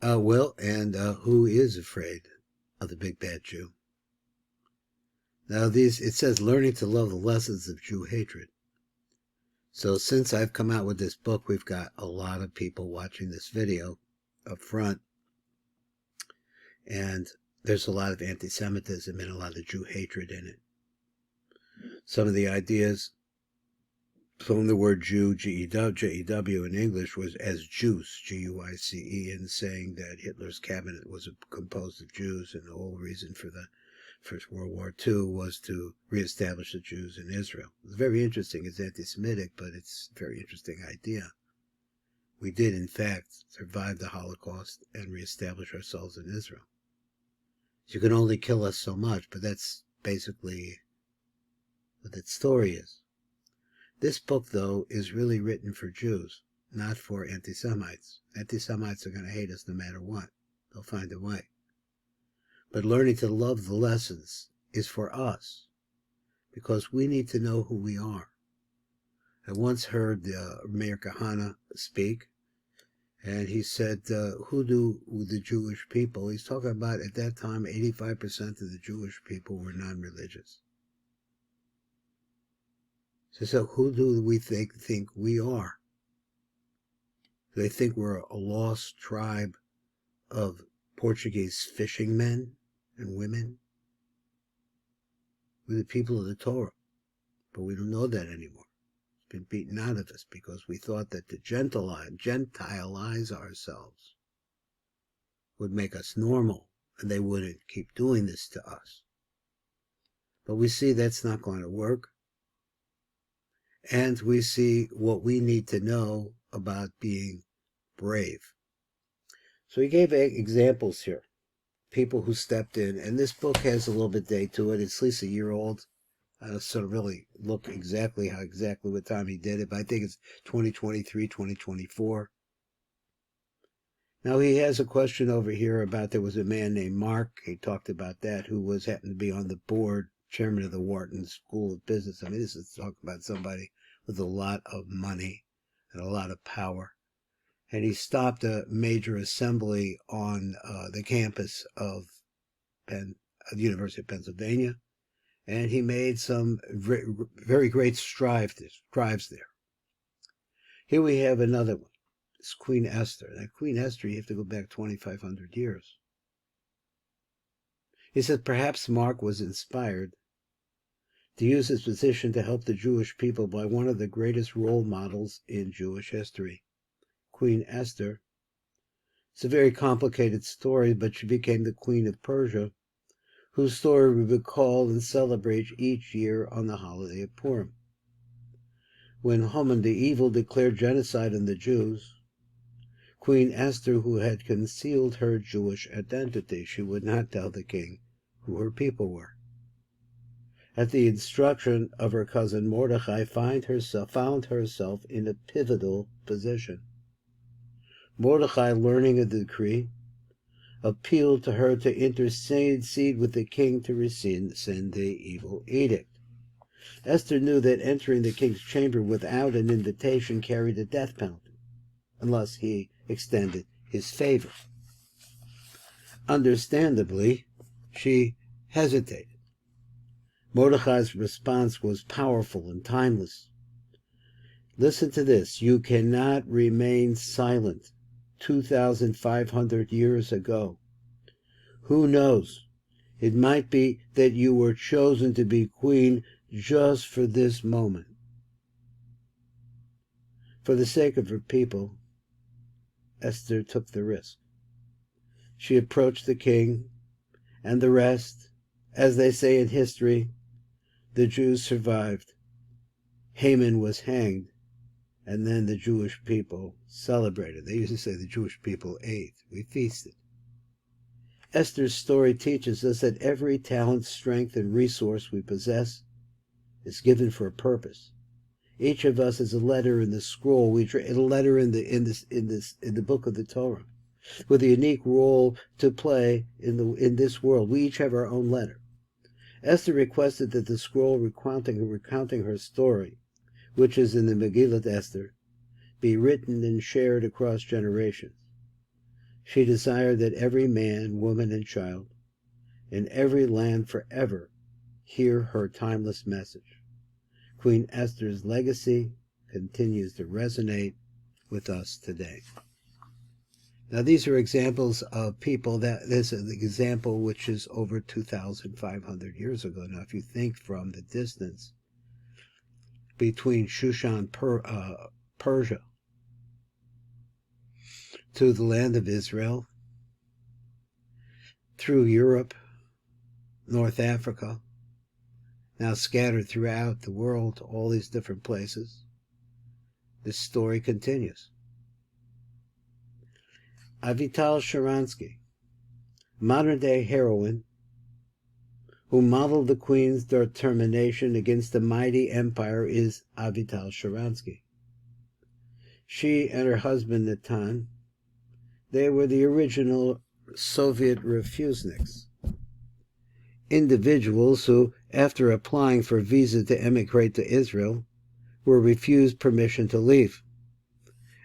Who is afraid of the big bad Jew? Now, it says learning to love the lessons of Jew hatred. So since I've come out with this book, we've got a lot of people watching this video up front. And there's a lot of anti-Semitism and a lot of Jew hatred in it. Some of the ideas from the word Jew, J-E-W in English, was as Juice, G-U-I-C-E, and saying that Hitler's cabinet was composed of Jews, and the whole reason for the First World War II was to reestablish the Jews in Israel. It's very interesting. It's anti-Semitic, but it's a very interesting idea. We did, in fact, survive the Holocaust and reestablish ourselves in Israel. You can only kill us so much, but that's basically what that story is. This book, though, is really written for Jews, not for anti-Semites. Anti-Semites are going to hate us no matter what. They'll find a way. But learning to love the lessons is for us, because we need to know who we are. I once heard Mayor Kahana speak, and he said, who do the Jewish people? He's talking about, at that time, 85% of the Jewish people were non-religious. So who do we think we are? Do they think we're a lost tribe of Portuguese fishing men and women? We're the people of the Torah, but we don't know that anymore. It's been beaten out of us because we thought that to Gentilize ourselves would make us normal, and they wouldn't keep doing this to us. But we see that's not going to work. And we see what we need to know about being brave. So he gave examples here. People who stepped in. And this book has a little bit date to it. It's at least a year old. I don't sort of really look exactly what time he did it. But I think it's 2023, 2024. Now he has a question over here about there was a man named Mark. He talked about that, who happened to be on the board, chairman of the Wharton School of Business. I mean, this is talking about somebody with a lot of money and a lot of power. And he stopped a major assembly on the campus of the University of Pennsylvania. And he made some very great strides there. Here we have another one. It's Queen Esther. Now, Queen Esther, you have to go back 2,500 years. He said perhaps Mark was inspired to use his position to help the Jewish people by one of the greatest role models in Jewish history, Queen Esther. It's a very complicated story, but she became the Queen of Persia, whose story we recall and celebrate each year on the holiday of Purim. When Haman the Evil declared genocide on the Jews, Queen Esther, who had concealed her Jewish identity, she would not tell the king who her people were. At the instruction of her cousin Mordecai, found herself in a pivotal position. Mordecai, learning of the decree, appealed to her to intercede with the king to rescind the evil edict. Esther knew that entering the king's chamber without an invitation carried a death penalty, unless he extended his favor. Understandably, she hesitated. Mordecai's response was powerful and timeless. Listen to this. You cannot remain silent 2,500 years ago. Who knows? It might be that you were chosen to be queen just for this moment. For the sake of her people, Esther took the risk. She approached the king and the rest. As they say in history, the Jews survived. Haman was hanged, and then the Jewish people celebrated. They used to say the Jewish people ate. We feasted. Esther's story teaches us that every talent, strength, and resource we possess is given for a purpose. Each of us is a letter in the scroll, a letter in the book of the Torah, with a unique role to play in this world. We each have our own letter. Esther requested that the scroll recounting her story, which is in the Megillat Esther, be written and shared across generations. She desired that every man, woman, and child in every land forever hear her timeless message. Queen Esther's legacy continues to resonate with us today. Now, these are examples of people this is an example which is over 2,500 years ago. Now, if you think from the distance between Shushan, Persia, to the land of Israel, through Europe, North Africa, now scattered throughout the world, all these different places, this story continues. Avital Sharansky, modern-day heroine, who modeled the queen's determination against the mighty empire, is Avital Sharansky. She and her husband Natan, they were the original Soviet refuseniks, individuals who, after applying for a visa to emigrate to Israel, were refused permission to leave.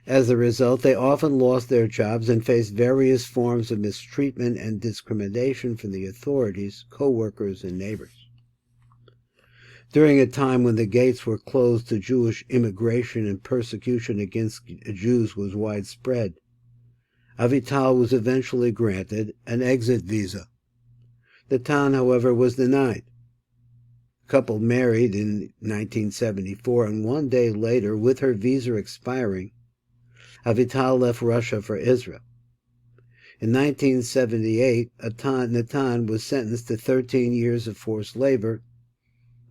As a result, they often lost their jobs and faced various forms of mistreatment and discrimination from the authorities, co-workers, and neighbors. During a time when the gates were closed to Jewish immigration and persecution against Jews was widespread, Avital was eventually granted an exit visa. Natan, however, was denied. The couple married in 1974, and one day later, with her visa expiring, Avital left Russia for Israel. In 1978, Natan was sentenced to 13 years of forced labor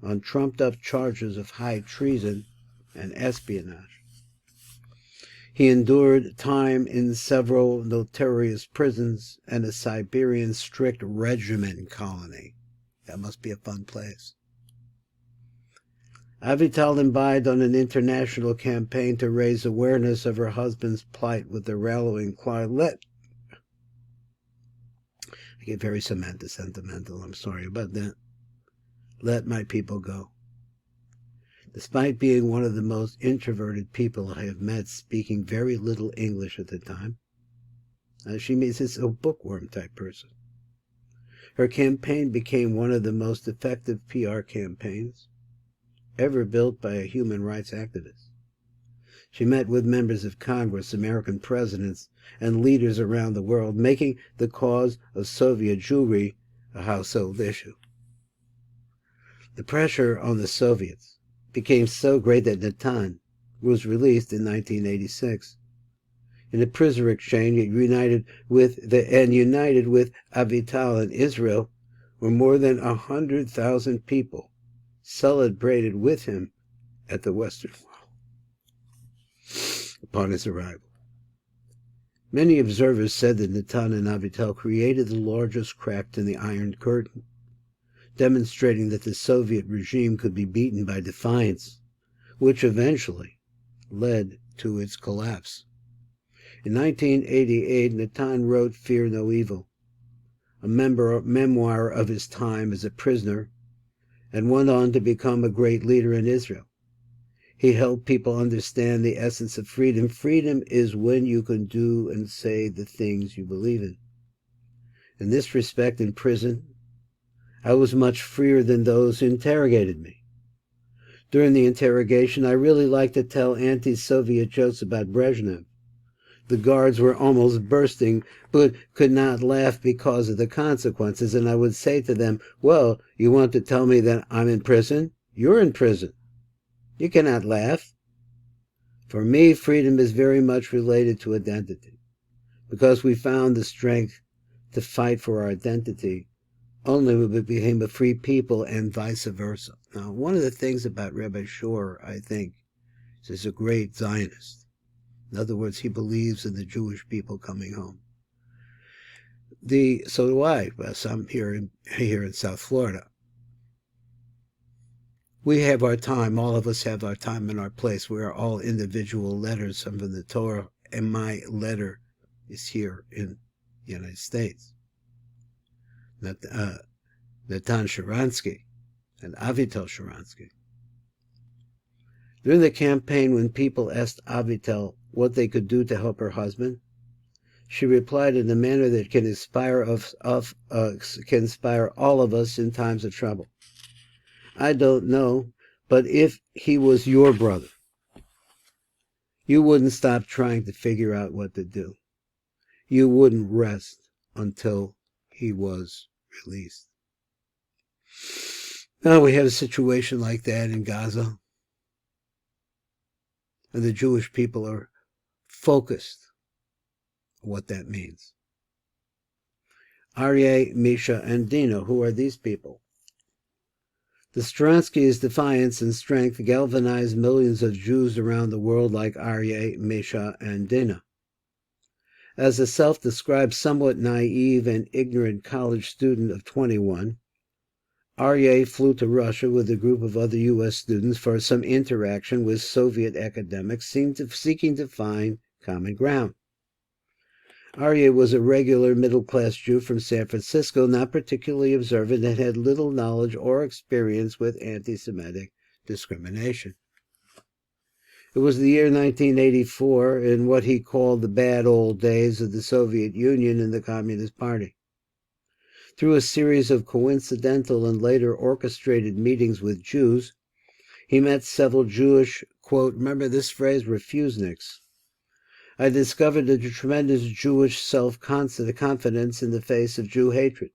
on trumped-up charges of high treason and espionage. He endured time in several notorious prisons and a Siberian strict regiment colony. That must be a fun place. Avital embarked on an international campaign to raise awareness of her husband's plight with the rallying cry, I get very sentimental, I'm sorry about that. Let my people go. Despite being one of the most introverted people I have met, speaking very little English at the time, she is a bookworm type person. Her campaign became one of the most effective PR campaigns ever built by a human rights activist. She met with members of Congress, American presidents, and leaders around the world, making the cause of Soviet Jewry a household issue. The pressure on the Soviets became so great that Natan was released in 1986. In a prisoner exchange, united with Avital in Israel, where more than 100,000 people celebrated with him at the Western Wall upon his arrival. Many observers said that Natan and Avital created the largest crack in the Iron Curtain, demonstrating that the Soviet regime could be beaten by defiance, which eventually led to its collapse. In 1988, Natan wrote Fear No Evil, a memoir of his time as a prisoner, and went on to become a great leader in Israel. He helped people understand the essence of freedom. Freedom is when you can do and say the things you believe in. In this respect, in prison, I was much freer than those who interrogated me. During the interrogation, I really liked to tell anti-Soviet jokes about Brezhnev. The guards were almost bursting, but could not laugh because of the consequences, and I would say to them, well, you want to tell me that I'm in prison? You're in prison. You cannot laugh. For me, freedom is very much related to identity, because we found the strength to fight for our identity only when we became a free people, and vice versa. Now, one of the things about Rabbi Shor, I think, is he's a great Zionist. In other words, he believes in the Jewish people coming home. So do I. I'm here in South Florida. We have our time. All of us have our time and our place. We are all individual letters from the Torah, and my letter is here in the United States. Natan Sharansky and Avital Sharansky. During the campaign, when people asked Avital what they could do to help her husband, She replied in a manner that can inspire all of us in times of trouble. I don't know, but if he was your brother, you wouldn't stop trying to figure out what to do. You wouldn't rest until he was released. Now we have a situation like that in Gaza, and the Jewish people are focused on what that means. Aryeh, Misha, and Dina, who are these people? The Stransky's defiance and strength galvanized millions of Jews around the world like Aryeh, Misha, and Dina. As a self-described somewhat naive and ignorant college student of 21, Aryeh flew to Russia with a group of other U.S. students for some interaction with Soviet academics seeking to find common ground. Aryeh was a regular middle-class Jew from San Francisco, not particularly observant, and had little knowledge or experience with anti-Semitic discrimination. It was the year 1984, in what he called the bad old days of the Soviet Union and the Communist Party. Through a series of coincidental and later orchestrated meetings with Jews, he met several Jewish, quote, remember this phrase, refuseniks. I discovered a tremendous Jewish self-confidence in the face of Jew hatred,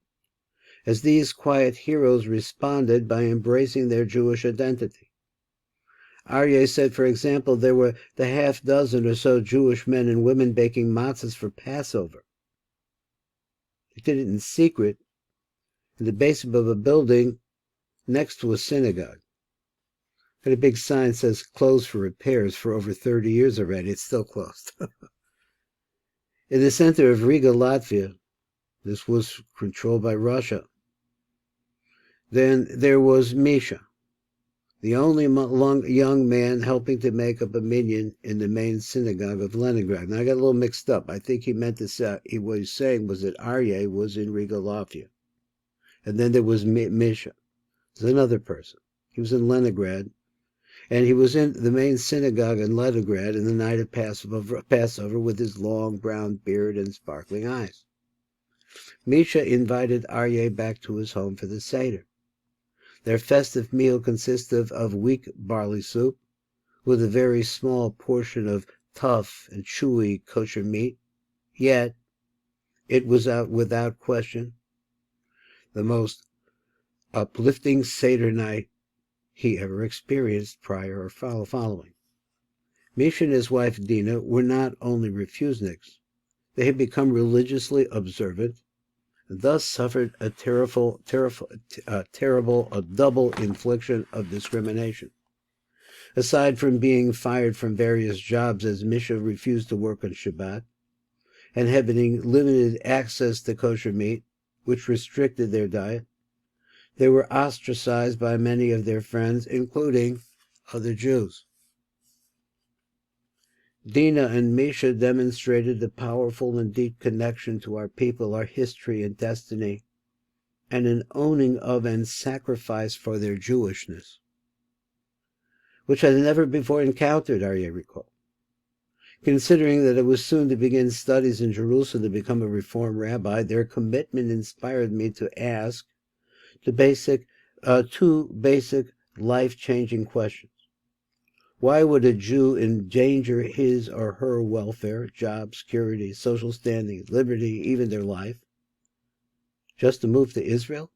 as these quiet heroes responded by embracing their Jewish identity. Aryeh said, for example, there were the half-dozen or so Jewish men and women baking matzahs for Passover. They did it in secret in the basement of a building next to a synagogue. Had a big sign that says closed for repairs for over 30 years already. It's still closed. In the center of Riga, Latvia, this was controlled by Russia. Then there was Misha, the only young man helping to make up a minyan in the main synagogue of Leningrad. Now I got a little mixed up. I think he meant to say, what he was saying was that Aryeh was in Riga, Latvia. And then there was Misha. There's another person. He was in Leningrad. And he was in the main synagogue in Leningrad in the night of Passover with his long brown beard and sparkling eyes. Misha invited Aryeh back to his home for the Seder. Their festive meal consisted of weak barley soup with a very small portion of tough and chewy kosher meat, yet it was without question the most uplifting Seder night he ever experienced prior or following. Misha and his wife Dina were not only refuseniks, they had become religiously observant, and thus suffered a terrible double infliction of discrimination. Aside from being fired from various jobs as Misha refused to work on Shabbat, and having limited access to kosher meat, which restricted their diet, they were ostracized by many of their friends, including other Jews. Dina and Misha demonstrated a powerful and deep connection to our people, our history and destiny, and an owning of and sacrifice for their Jewishness, which I had never before encountered, Aryeh recalled. Considering that I was soon to begin studies in Jerusalem to become a Reform rabbi, their commitment inspired me to ask two basic life-changing questions. Why would a Jew endanger his or her welfare, job, security, social standing, liberty, even their life, just to move to Israel?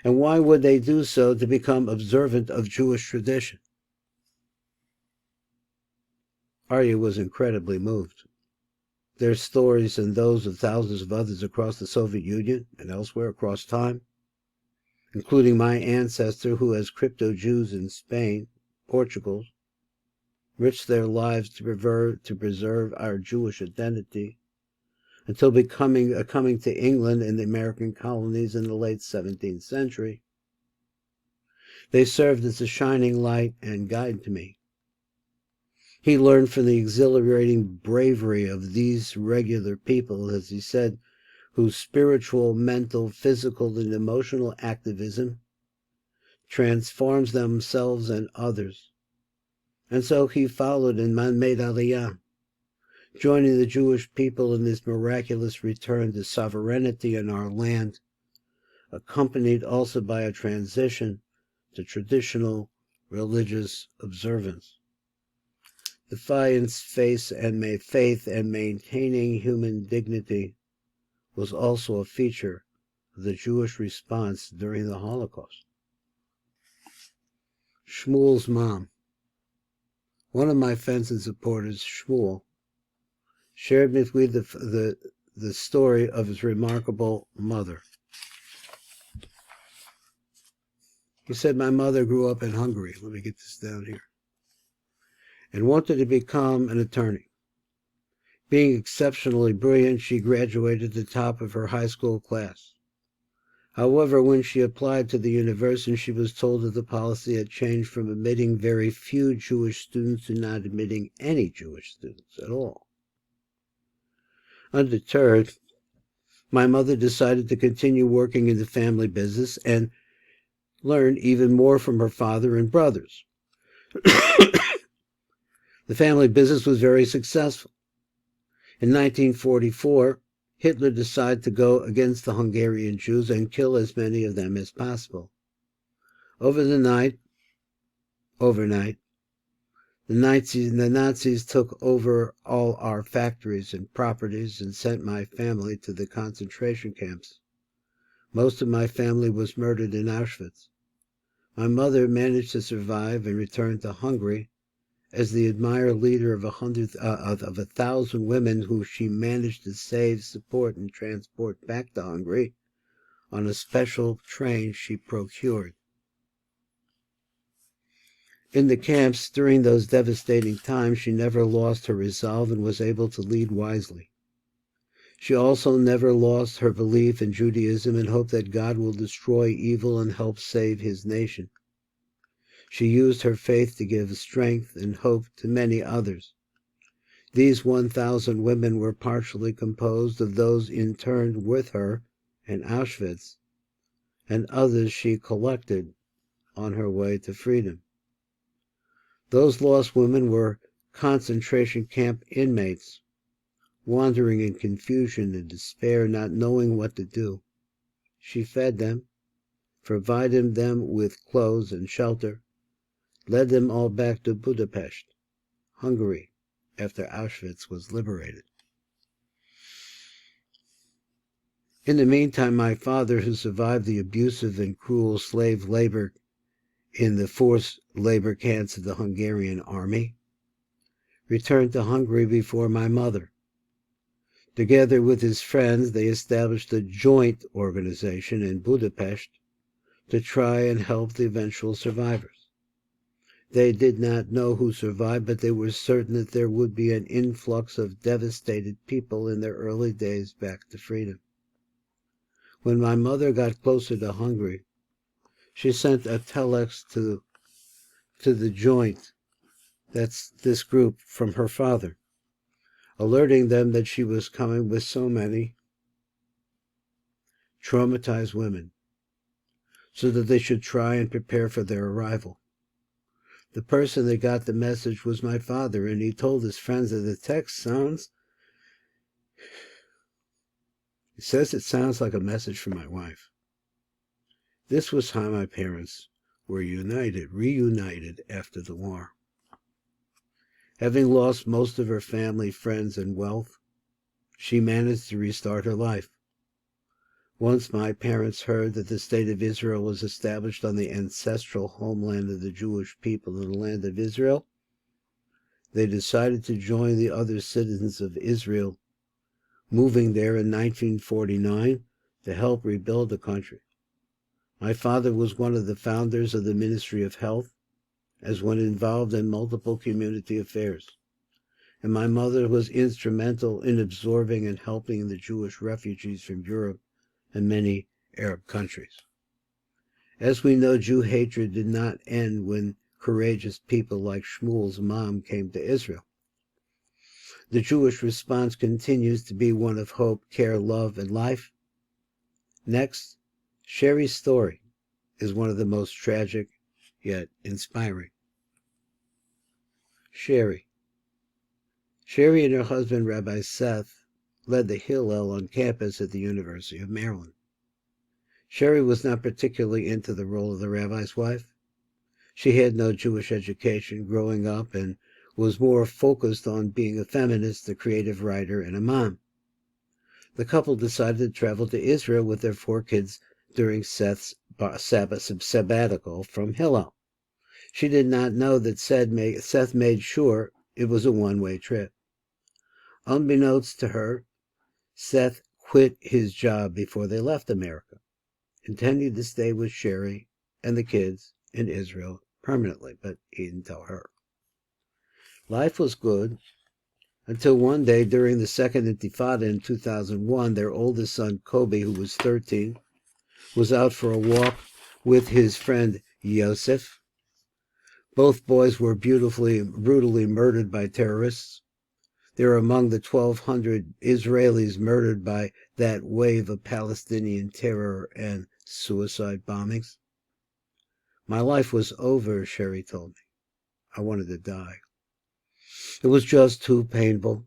And why would they do so to become observant of Jewish tradition? Aryeh was incredibly moved. Their stories and those of thousands of others across the Soviet Union and elsewhere across time, including my ancestor who has crypto-Jews in Spain, Portugal, risked their lives to preserve our Jewish identity until coming to England and the American colonies in the late 17th century. They served as a shining light and guide to me. He learned from the exhilarating bravery of these regular people, as he said, whose spiritual, mental, physical, and emotional activism transforms themselves and others. And so he followed and made Aliyah, joining the Jewish people in this miraculous return to sovereignty in our land, accompanied also by a transition to traditional religious observance. Defiance, faith, and maintaining human dignity was also a feature of the Jewish response during the Holocaust. Shmuel's mom. One of my friends and supporters, Shmuel, shared with me the story of his remarkable mother. He said, my mother grew up in Hungary. Let me get this down here. And wanted to become an attorney. Being exceptionally brilliant, she graduated at the top of her high school class. However, when she applied to the university, she was told that the policy had changed from admitting very few Jewish students to not admitting any Jewish students at all. Undeterred, my mother decided to continue working in the family business and learn even more from her father and brothers. The family business was very successful. In 1944, Hitler decided to go against the Hungarian Jews and kill as many of them as possible. Overnight, the Nazis took over all our factories and properties and sent my family to the concentration camps. Most of my family was murdered in Auschwitz. My mother managed to survive and return to Hungary as the admired leader of 1,000 women who she managed to save, support, and transport back to Hungary on a special train she procured. In the camps during those devastating times, she never lost her resolve and was able to lead wisely. She also never lost her belief in Judaism and hoped that God will destroy evil and help save his nation. She used her faith to give strength and hope to many others. These 1,000 women were partially composed of those interned with her in Auschwitz, and others she collected on her way to freedom. Those lost women were concentration camp inmates, wandering in confusion and despair, not knowing what to do. She fed them, provided them with clothes and shelter, led them all back to Budapest, Hungary, after Auschwitz was liberated. In the meantime, my father, who survived the abusive and cruel slave labor in the forced labor camps of the Hungarian army, returned to Hungary before my mother. Together with his friends, they established a joint organization in Budapest to try and help the eventual survivors. They did not know who survived, but they were certain that there would be an influx of devastated people in their early days back to freedom. When my mother got closer to Hungary, she sent a telex to the joint, that's this group, from her father, alerting them that she was coming with so many traumatized women, so that they should try and prepare for their arrival. The person that got the message was my father, and he told his friends that the text sounds, he says it sounds like a message from my wife. This was how my parents were reunited after the war. Having lost most of her family, friends, and wealth, she managed to restart her life. Once my parents heard that the state of Israel was established on the ancestral homeland of the Jewish people in the land of Israel, they decided to join the other citizens of Israel, moving there in 1949 to help rebuild the country. My father was one of the founders of the Ministry of Health, as one involved in multiple community affairs, and my mother was instrumental in absorbing and helping the Jewish refugees from Europe and many Arab countries. As we know, Jew hatred did not end when courageous people like Shmuel's mom came to Israel. The Jewish response continues to be one of hope, care, love, and life. Next, Sherry's story is one of the most tragic yet inspiring. Sherry. Sherry and her husband, Rabbi Seth, led the Hillel on campus at the University of Maryland. Sherry was not particularly into the role of the rabbi's wife. She had no Jewish education growing up and was more focused on being a feminist, a creative writer, and a mom. The couple decided to travel to Israel with their 4 kids during Seth's sabbatical from Hillel. She did not know that Seth made sure it was a one-way trip. Unbeknownst to her, Seth quit his job before they left America, intending to stay with Sherry and the kids in Israel permanently, but he didn't tell her. Life was good until one day during the Second Intifada in 2001, their oldest son, Kobe, who was 13, was out for a walk with his friend Yosef. Both boys were brutally murdered by terrorists. They are among the 1,200 Israelis murdered by that wave of Palestinian terror and suicide bombings. My life was over, Sherry told me. I wanted to die. It was just too painful.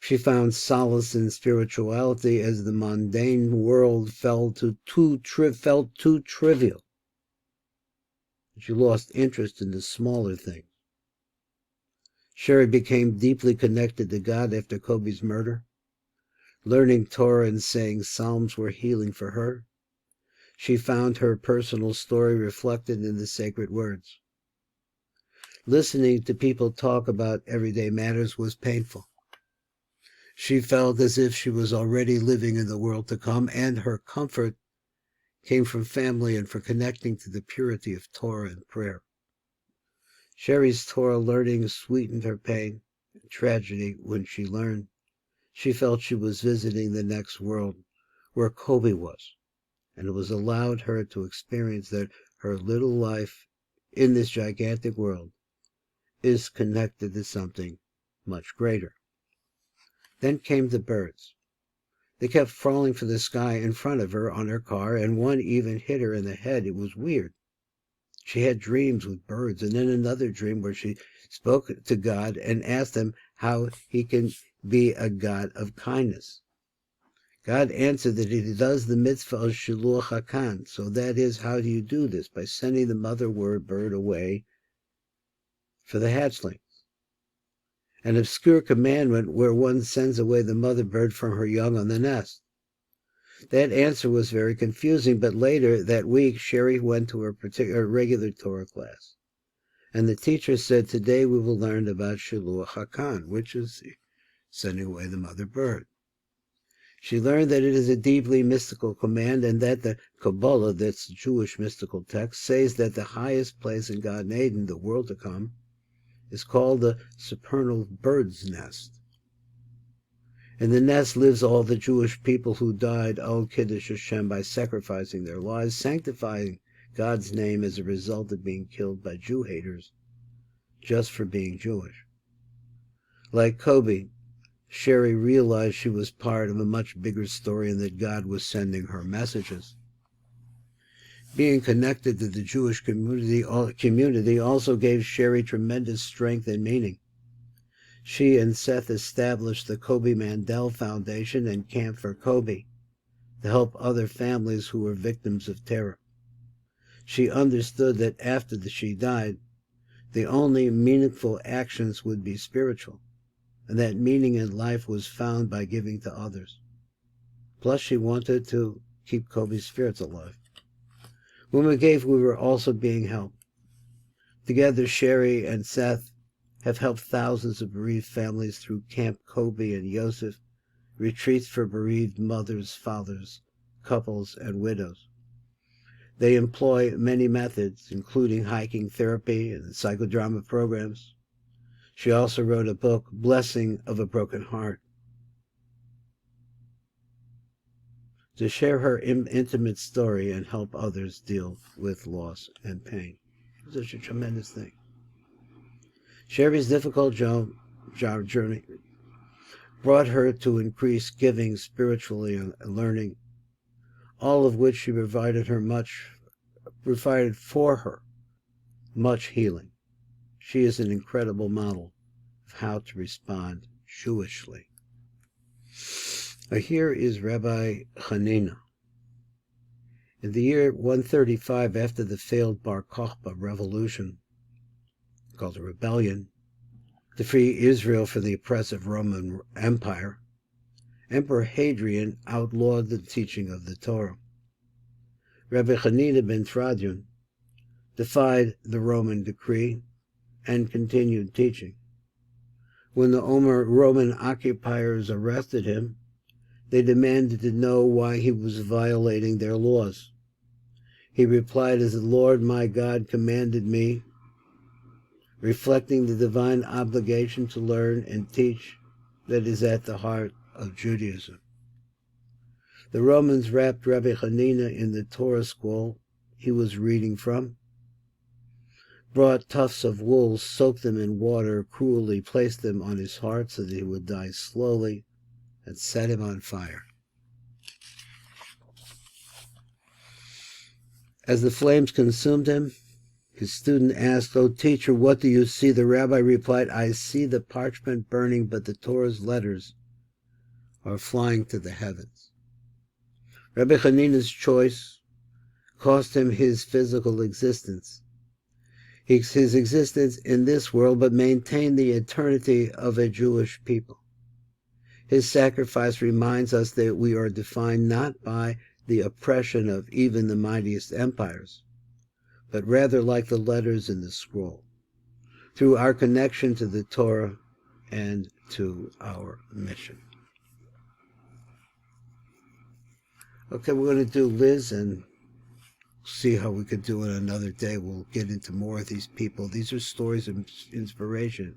She found solace in spirituality as the mundane world felt too trivial. She lost interest in the smaller things. Sherry became deeply connected to God after Kobe's murder. Learning Torah and saying Psalms were healing for her. She found her personal story reflected in the sacred words. Listening to people talk about everyday matters was painful. She felt as if she was already living in the world to come, and her comfort came from family and from connecting to the purity of Torah and prayer. Sherry's Torah learning sweetened her pain and tragedy when she learned. She felt she was visiting the next world where Kobe was, and it was allowed her to experience that her little life in this gigantic world is connected to something much greater. Then came the birds. They kept falling from the sky in front of her on her car, and one even hit her in the head. It was weird. She had dreams with birds, and then another dream where she spoke to God and asked him how he can be a God of kindness. God answered that he does the mitzvah of Shiluach HaKan. So that is, how do you do this? By sending the mother bird away for the hatchling. An obscure commandment where one sends away the mother bird from her young on the nest. That answer was very confusing, but later that week, Sherry went to her regular Torah class. And the teacher said, today we will learn about Shiluach HaKan, which is sending away the mother bird. She learned that it is a deeply mystical command, and that the Kabbalah, that's the Jewish mystical text, says that the highest place in Gan Eden, the world to come, is called the supernal bird's nest. In the nest lives all the Jewish people who died al Kiddush Hashem by sacrificing their lives, sanctifying God's name as a result of being killed by Jew haters just for being Jewish. Like Kobe, Sherry realized she was part of a much bigger story and that God was sending her messages. Being connected to the Jewish community also gave Sherry tremendous strength and meaning. She and Seth established the Kobe Mandel Foundation and Camp for Kobe to help other families who were victims of terror. She understood that after she died, the only meaningful actions would be spiritual, and that meaning in life was found by giving to others. Plus, she wanted to keep Kobe's spirits alive. When we gave, we were also being helped. Together, Sherry and Seth have helped thousands of bereaved families through Camp Kobe and Yosef, retreats for bereaved mothers, fathers, couples, and widows. They employ many methods, including hiking therapy and psychodrama programs. She also wrote a book, Blessing of a Broken Heart, to share her intimate story and help others deal with loss and pain. It's such a tremendous thing. Sherry's difficult journey brought her to increase giving spiritually and learning, all of which she provided for her much healing. She is an incredible model of how to respond Jewishly. Here is Rabbi Hanina. In the year 135 after the failed Bar Kokhba revolution, called a rebellion, to free Israel from the oppressive Roman Empire, Emperor Hadrian outlawed the teaching of the Torah. Rabbi Hanina ben Tradyon defied the Roman decree and continued teaching. When the Roman occupiers arrested him, they demanded to know why he was violating their laws. He replied, "As the Lord my God commanded me," reflecting the divine obligation to learn and teach that is at the heart of Judaism. The Romans wrapped Rabbi Hanina in the Torah scroll he was reading from, brought tufts of wool, soaked them in water, cruelly placed them on his heart so that he would die slowly, and set him on fire. As the flames consumed him, his student asked, "O teacher, what do you see?" The rabbi replied, "I see the parchment burning, but the Torah's letters are flying to the heavens." Rabbi Hanina's choice cost him his physical existence. His existence in this world, but maintained the eternity of a Jewish people. His sacrifice reminds us that we are defined not by the oppression of even the mightiest empires, but rather like the letters in the scroll, through our connection to the Torah and to our mission. Okay, we're going to do Liz and see how we could do it another day. We'll get into more of these people. These are stories of inspiration.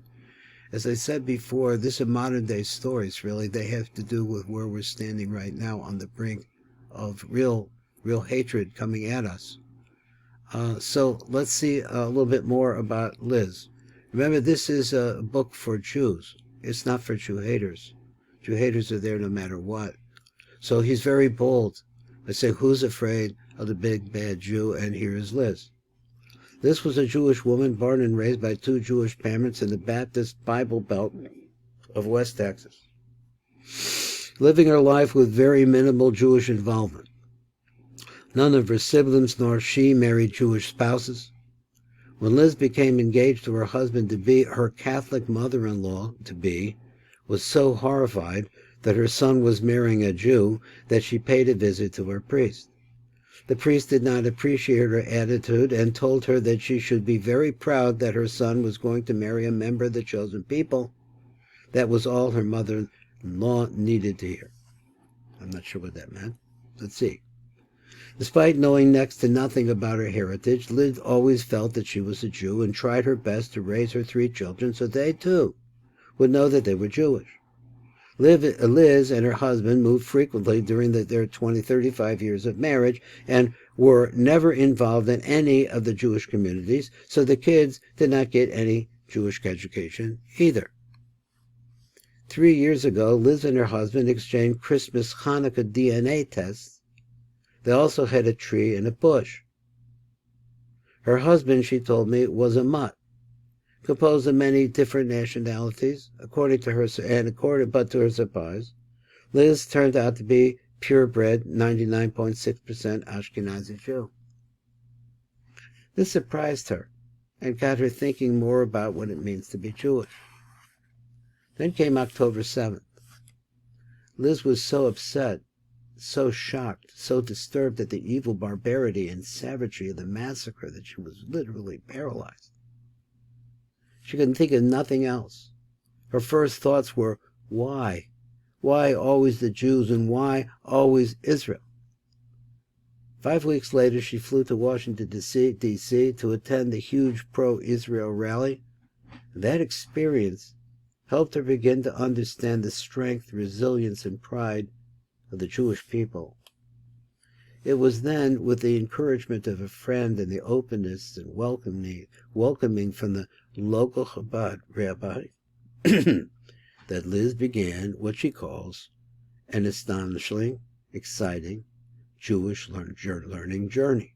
As I said before, these are modern day stories, really. They have to do with where we're standing right now on the brink of real hatred coming at us. So let's see a little bit more about Liz. Remember, this is a book for Jews. It's not for Jew haters. Jew haters are there no matter what. So he's very bold. I say, who's afraid of the big bad Jew? And here is Liz. This was a Jewish woman born and raised by two Jewish parents in the Baptist Bible Belt of West Texas, living her life with very minimal Jewish involvement. None of her siblings nor she married Jewish spouses. When Liz became engaged to her husband-to-be, her Catholic mother-in-law-to-be was so horrified that her son was marrying a Jew that she paid a visit to her priest. The priest did not appreciate her attitude and told her that she should be very proud that her son was going to marry a member of the chosen people. That was all her mother-in-law needed to hear. I'm not sure what that meant. Let's see. Despite knowing next to nothing about her heritage, Liz always felt that she was a Jew and tried her best to raise her three children so they, too, would know that they were Jewish. Liz and her husband moved frequently during their 35 years of marriage and were never involved in any of the Jewish communities, so the kids did not get any Jewish education either. 3 years ago, Liz and her husband exchanged Christmas Hanukkah DNA tests. They also had a tree and a bush. Her husband, she told me, was a mutt, composed of many different nationalities, but to her surprise, Liz turned out to be purebred 99.6% Ashkenazi Jew. This surprised her and got her thinking more about what it means to be Jewish. Then came October 7th. Liz was so upset, so shocked, so disturbed at the evil barbarity and savagery of the massacre that she was literally paralyzed. She couldn't think of nothing else. Her first thoughts were, why? Why always the Jews, and why always Israel? 5 weeks later, she flew to Washington, D.C. to attend the huge pro-Israel rally. That experience helped her begin to understand the strength, resilience, and pride of the Jewish people. It was then, with the encouragement of a friend and the openness and welcoming from the local Chabad rabbi, that Liz began what she calls an astonishing, exciting Jewish learning journey.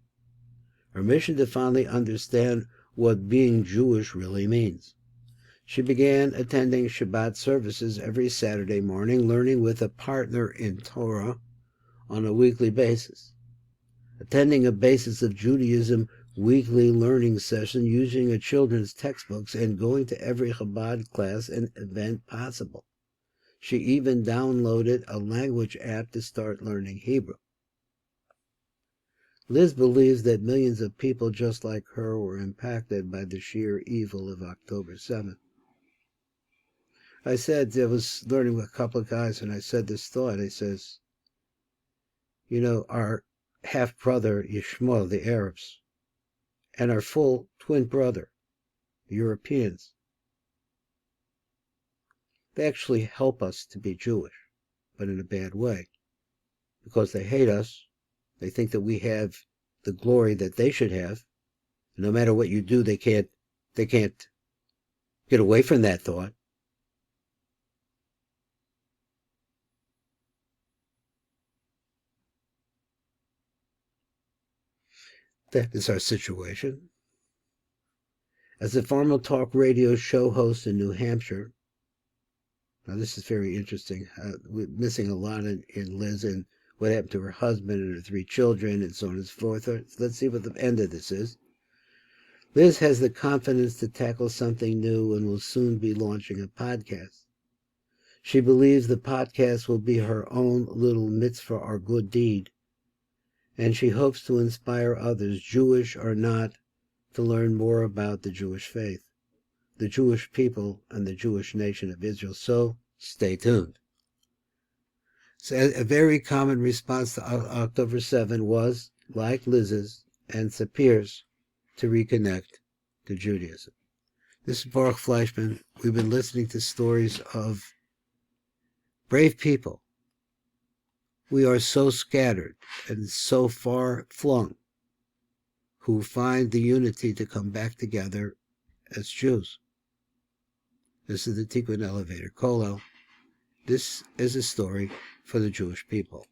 Her mission to finally understand what being Jewish really means. She began attending Shabbat services every Saturday morning, learning with a partner in Torah on a weekly basis, attending a Basis of Judaism weekly learning session using a children's textbooks, and going to every Chabad class and event possible. She even downloaded a language app to start learning Hebrew. Liz believes that millions of people just like her were impacted by the sheer evil of October 7th. I said, I was learning with a couple of guys, and I said this thought. I says, our half-brother, Yishmael, the Arabs, and our full twin brother, the Europeans, they actually help us to be Jewish, but in a bad way, because they hate us. They think that we have the glory that they should have. No matter what you do, they can't get away from that thought. That is our situation. As a former talk radio show host in New Hampshire, now this is very interesting. We're missing a lot in Liz and what happened to her husband and her 3 children and so on and so forth. Let's see what the end of this is. Liz has the confidence to tackle something new and will soon be launching a podcast. She believes the podcast will be her own little mitzvah or good deed, and she hopes to inspire others, Jewish or not, to learn more about the Jewish faith, the Jewish people, and the Jewish nation of Israel. So stay tuned. So a very common response to October 7 was, like Liz's and Sapir's, to reconnect to Judaism. This is Baruch Fleischman. We've been listening to stories of brave people. We are so scattered and so far flung, who find the unity to come back together as Jews. This is the Tikkun Elevator. Kollel. This is a story for the Jewish people.